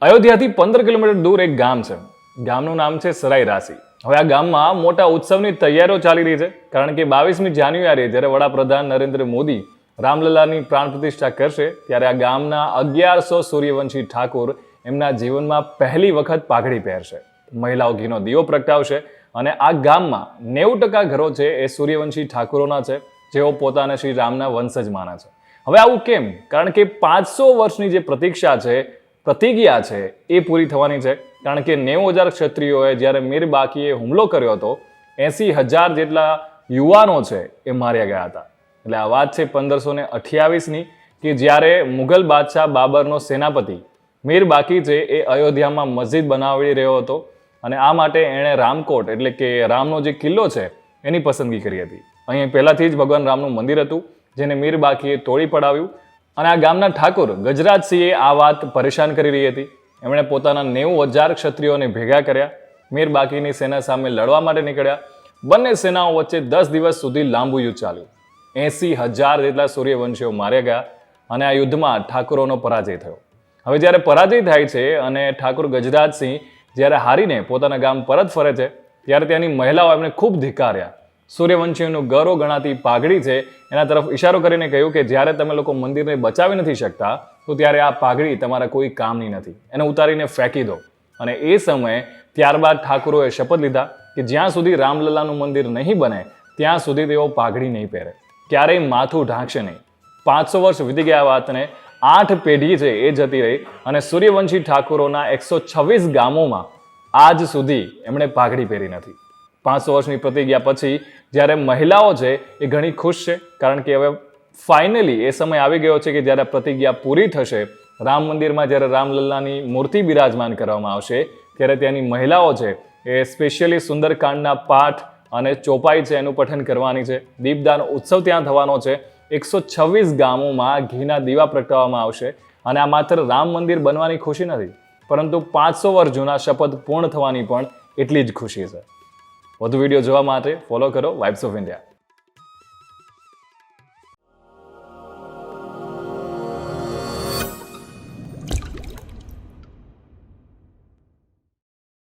અયોધ્યાથી 15 kilometre દૂર એક ગામ છે. ગામનું નામ છે સરાઈ રાસી. હવે આ ગામમાં મોટા ઉત્સવની તૈયારીઓ ચાલી રહી છે, કારણ કે 22મી જાન્યુઆરીએ જ્યારે વડાપ્રધાન નરેન્દ્ર મોદી રામલલ્લાની પ્રાણ પ્રતિષ્ઠા કરશે ત્યારે આ ગામના 1100 સૂર્યવંશી ઠાકોર એમના જીવનમાં પહેલી વખત પાઘડી પહેરશે. મહિલાઓ ઘીનો દીવો પ્રગટાવશે અને આ ગામમાં 90% ઘરો છે એ સૂર્યવંશી ઠાકોરોના છે, જેઓ પોતાને શ્રી રામના વંશજ માને છે. હવે આવું કેમ? કારણ કે 500 વર્ષની જે પ્રતિજ્ઞા છે એ પૂરી થવાની છે. કારણ કે 90,000 ક્ષત્રિયોએ જ્યારે મીર બાકીએ હુમલો કર્યો હતો, 80,000 જેટલા યુવાનો છે એ માર્યા ગયા હતા. એટલે આ વાત છે 1528ની, કે જ્યારે મુઘલ બાદશાહ બાબરનો સેનાપતિ મીર બાકી છે એ અયોધ્યામાં મસ્જિદ બનાવી રહ્યો હતો અને આ માટે એણે રામકોટ એટલે કે રામનો જે કિલ્લો છે એની પસંદગી કરી હતી. અહીં પહેલાથી જ ભગવાન રામનું મંદિર હતું, જેને મીર બાકીએ તોડી પડાવ્યું. અને આ ગામના ઠાકોર ગજરાજસિંહે આ વાત પરેશાન કરી રહી હતી. એમણે પોતાના 90,000 ક્ષત્રિયોને ભેગા કર્યા, મીર બાકીની સેના સામે લડવા માટે નીકળ્યા. બંને સેનાઓ વચ્ચે 10 દિવસ સુધી લાંબુ યુદ્ધ ચાલ્યું. 80,000 જેટલા સૂર્યવંશીઓ માર્યા ગયા અને આ યુદ્ધમાં ઠાકોરોનો પરાજય થયો. હવે જ્યારે પરાજય થાય છે અને ઠાકોર ગજરાજસિંહ જ્યારે હારીને પોતાના ગામ પરત ફરે છે, ત્યારે ત્યાંની મહિલાઓ એમને ખૂબ ધિક્કાર્યા. સૂર્યવંશીઓનું ગૌરવ ગણાતી પાઘડી છે એના તરફ ઇશારો કરીને કહ્યું કે જ્યારે તમે લોકો મંદિરને બચાવી નથી શકતા તો ત્યારે આ પાઘડી તમારા કોઈ કામની નથી, એને ઉતારીને ફેંકી દો. અને એ સમયે ત્યારબાદ ઠાકોરોએ શપથ લીધા કે જ્યાં સુધી રામલલ્લાનું મંદિર નહીં બને ત્યાં સુધી તેઓ પાઘડી નહીં પહેરે, ક્યારેય માથું ઢાંકશે નહીં. 500 વર્ષ વીતી ગયા વાતને 8 પેઢી છે એ જતી રહી અને સૂર્યવંશી ઠાકોરોના 126 ગામોમાં આજ સુધી એમણે પાઘડી પહેરી નથી. 500 વર્ષની પ્રતિજ્ઞા પછી જ્યારે મહિલાઓ છે એ ઘણી ખુશ છે, કારણ કે હવે ફાઇનલી એ સમય આવી ગયો છે કે જ્યારે પ્રતિજ્ઞા પૂરી થશે, રામ મંદિરમાં જ્યારે રામલલ્લાની મૂર્તિ બિરાજમાન કરવામાં આવશે ત્યારે ત્યાંની મહિલાઓ છે એ સ્પેશિયલી સુંદરકાંડના પાઠ અને ચોપાઈ છે એનું પઠન કરવાની છે. દીપદાન ઉત્સવ ત્યાં થવાનો છે. 126 ગામોમાં ઘીના દીવા પ્રગટાવવામાં આવશે. અને આ માત્ર રામ મંદિર બનવાની ખુશી નથી, પરંતુ 500 વર્ષ જૂના શપથ પૂર્ણ થવાની પણ એટલી જ ખુશી છે. વધુ વિડીયો જોવા માટે ફોલો કરો વાઇબ્સ ઓફ ઇન્ડિયા.